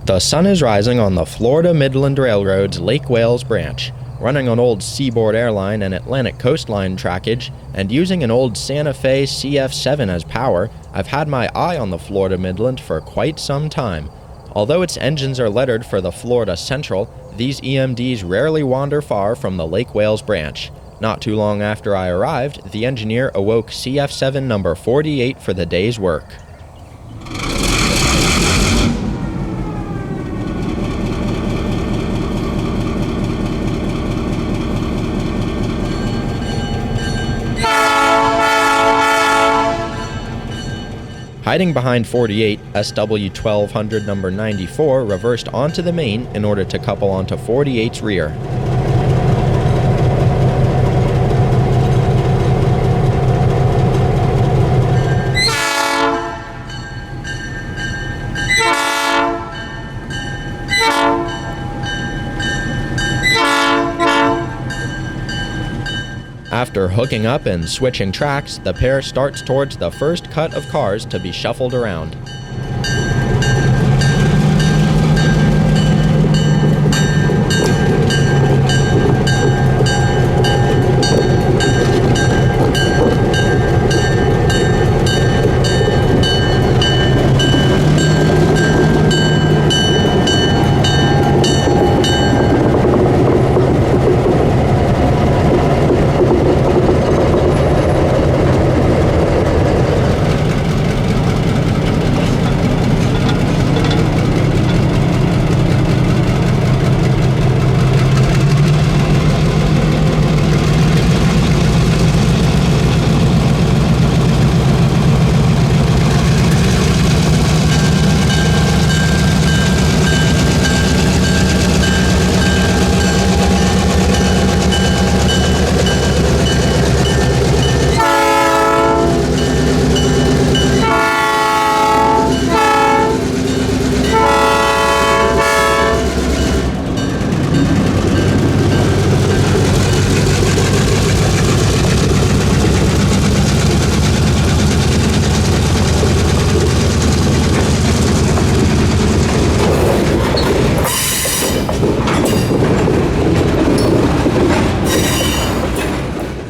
The sun is rising on the Florida Midland Railroad's Lake Wales branch, running on old Seaboard Airline and Atlantic Coastline trackage, and using an old Santa Fe CF7 as power. I've had my eye on the Florida Midland for quite some time. Although its engines are lettered for the Florida Central, these EMDs rarely wander far from the Lake Wales branch. Not too long after I arrived, the engineer awoke CF7 number 48 for the day's work. Hiding behind 48, SW1200 number 94 reversed onto the main in order to couple onto 48's rear. After hooking up and switching tracks, the pair starts towards the first cut of cars to be shuffled around.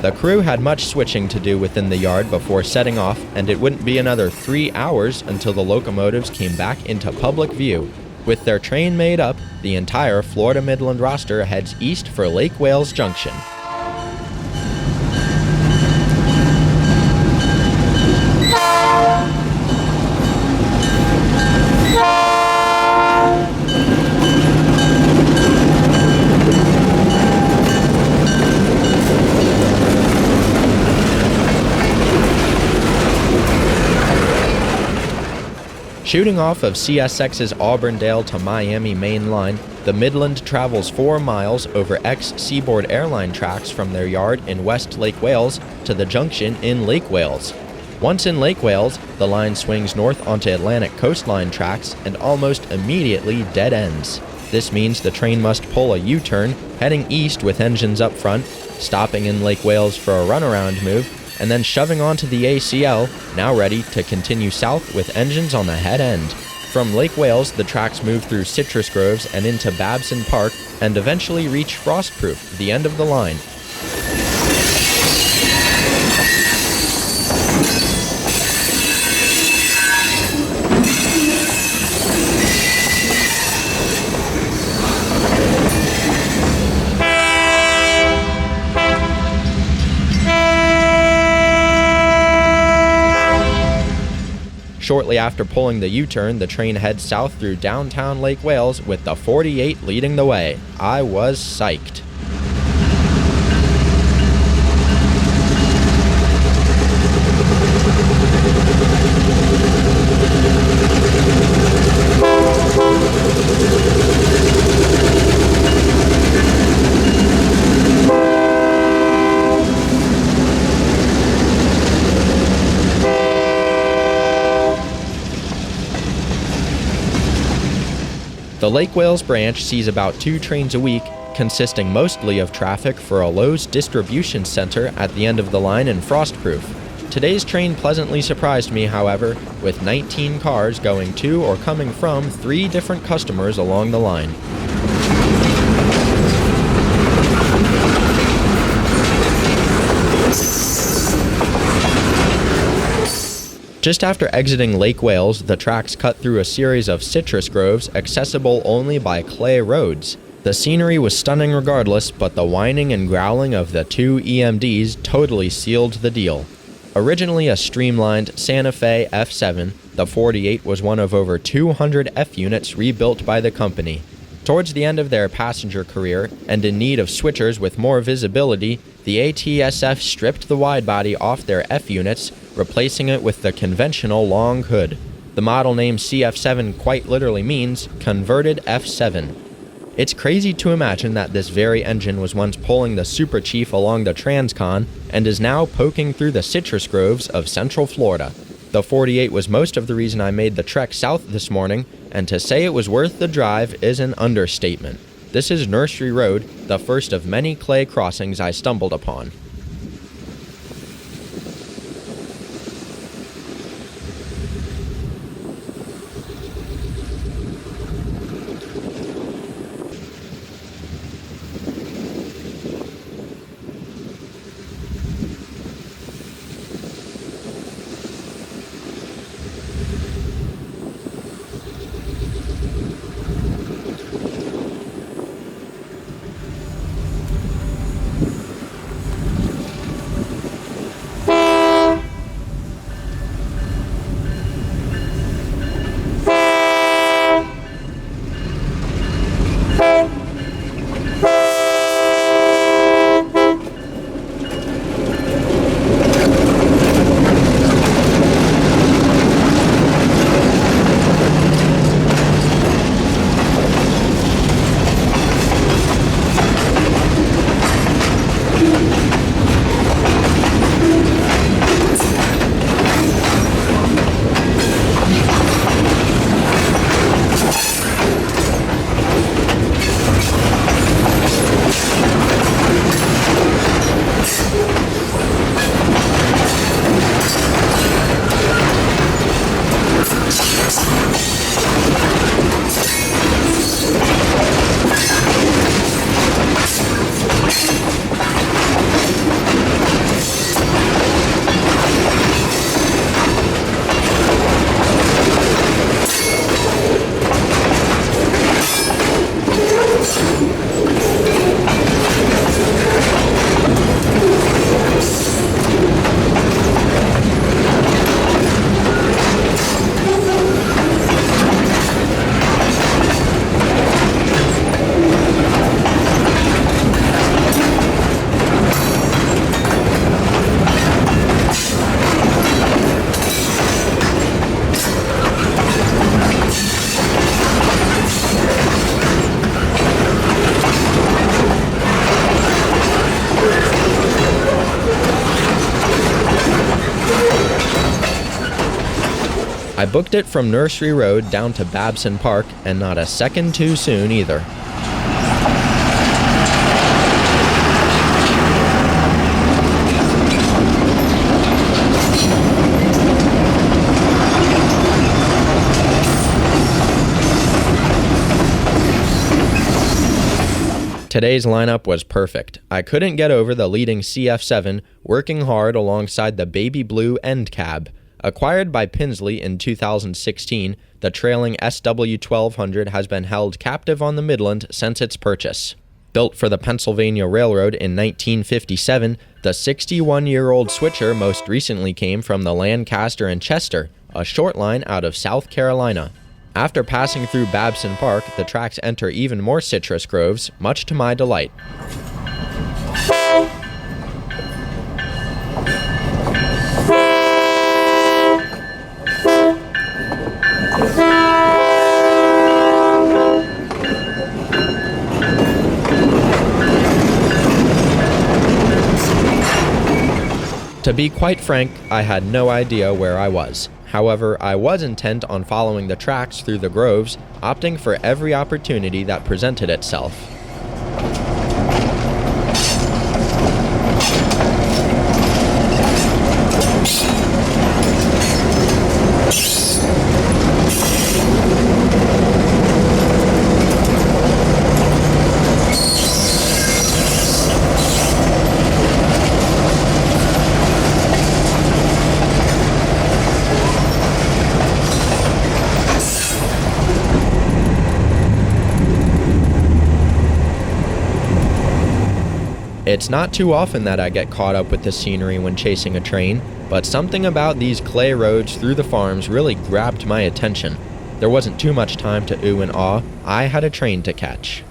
The crew had much switching to do within the yard before setting off, and it wouldn't be another 3 hours until the locomotives came back into public view. With their train made up, the entire Florida Midland roster heads east for Lake Wales Junction. Shooting off of CSX's Auburndale to Miami main line, the Midland travels 4 miles over ex-Seaboard Airline tracks from their yard in West Lake Wales to the junction in Lake Wales. Once in Lake Wales, the line swings north onto Atlantic Coastline tracks and almost immediately dead ends. This means the train must pull a U-turn, heading east with engines up front, stopping in Lake Wales for a runaround move, and then shoving onto the ACL, now ready to continue south with engines on the head end. From Lake Wales, the tracks move through citrus groves and into Babson Park, and eventually reach Frostproof, the end of the line. Shortly after pulling the U-turn, the train heads south through downtown Lake Wales with the 48 leading the way. I was psyched. The Lake Wales branch sees about 2 trains a week, consisting mostly of traffic for a Lowe's distribution center at the end of the line in Frostproof. Today's train pleasantly surprised me, however, with 19 cars going to or coming from 3 different customers along the line. Just after exiting Lake Wales, the tracks cut through a series of citrus groves accessible only by clay roads. The scenery was stunning regardless, but the whining and growling of the 2 EMDs totally sealed the deal. Originally a streamlined Santa Fe F7, the 48 was one of over 200 F units rebuilt by the company. Towards the end of their passenger career, and in need of switchers with more visibility, the ATSF stripped the widebody off their F units, replacing it with the conventional long hood. The model name CF7 quite literally means converted F7. It's crazy to imagine that this very engine was once pulling the Super Chief along the Transcon and is now poking through the citrus groves of Central Florida. The 48 was most of the reason I made the trek south this morning, and to say it was worth the drive is an understatement. This is Nursery Road, the first of many clay crossings I stumbled upon. I booked it from Nursery Road down to Babson Park, and not a second too soon either. Today's lineup was perfect. I couldn't get over the leading CF7 working hard alongside the baby blue end cab. Acquired by Pinsley in 2016, the trailing SW1200 has been held captive on the Midland since its purchase. Built for the Pennsylvania Railroad in 1957, the 61-year-old switcher most recently came from the Lancaster and Chester, a short line out of South Carolina. After passing through Babson Park, the tracks enter even more citrus groves, much to my delight. To be quite frank, I had no idea where I was. However, I was intent on following the tracks through the groves, opting for every opportunity that presented itself. It's not too often that I get caught up with the scenery when chasing a train, but something about these clay roads through the farms really grabbed my attention. There wasn't too much time to ooh and ah. I had a train to catch.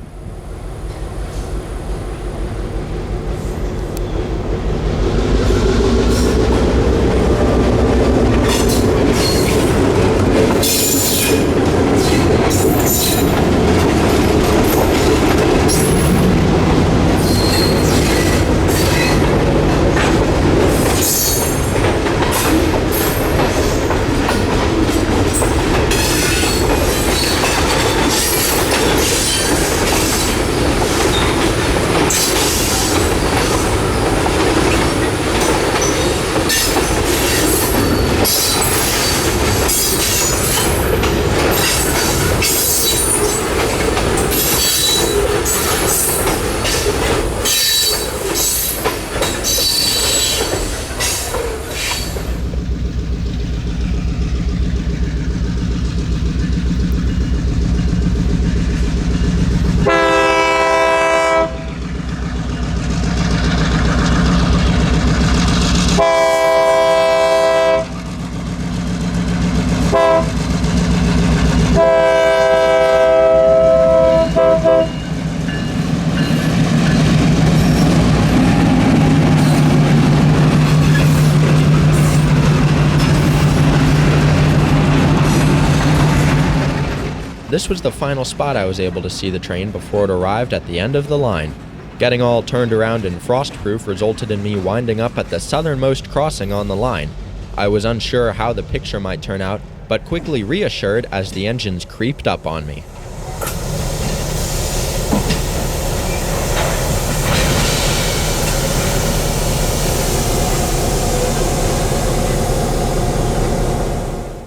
This was the final spot I was able to see the train before it arrived at the end of the line. Getting all turned around and frostproof resulted in me winding up at the southernmost crossing on the line. I was unsure how the picture might turn out, but quickly reassured as the engines creeped up on me.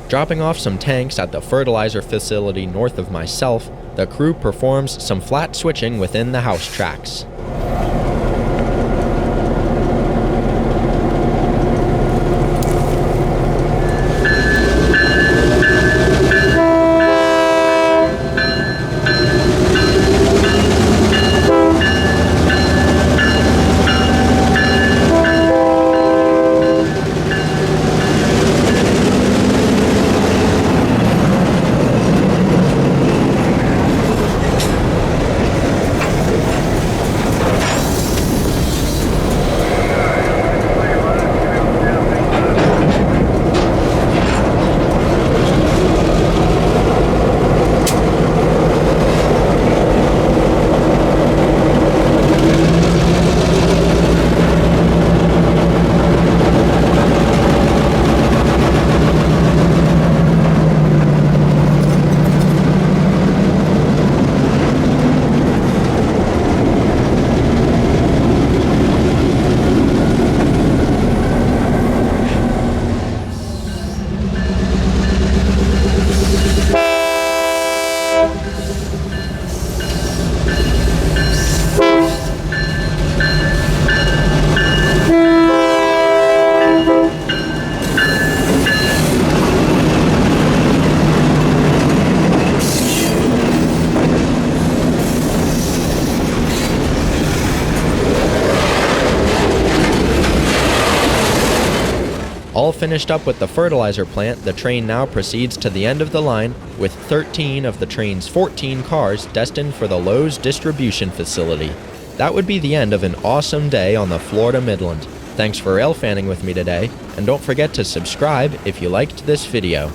Dropping off some tanks at the fertilizer facility north of myself, the crew performs some flat switching within the house tracks. All finished up with the fertilizer plant, the train now proceeds to the end of the line with 13 of the train's 14 cars destined for the Lowe's distribution facility. That would be the end of an awesome day on the Florida Midland. Thanks for rail fanning with me today, and don't forget to subscribe if you liked this video.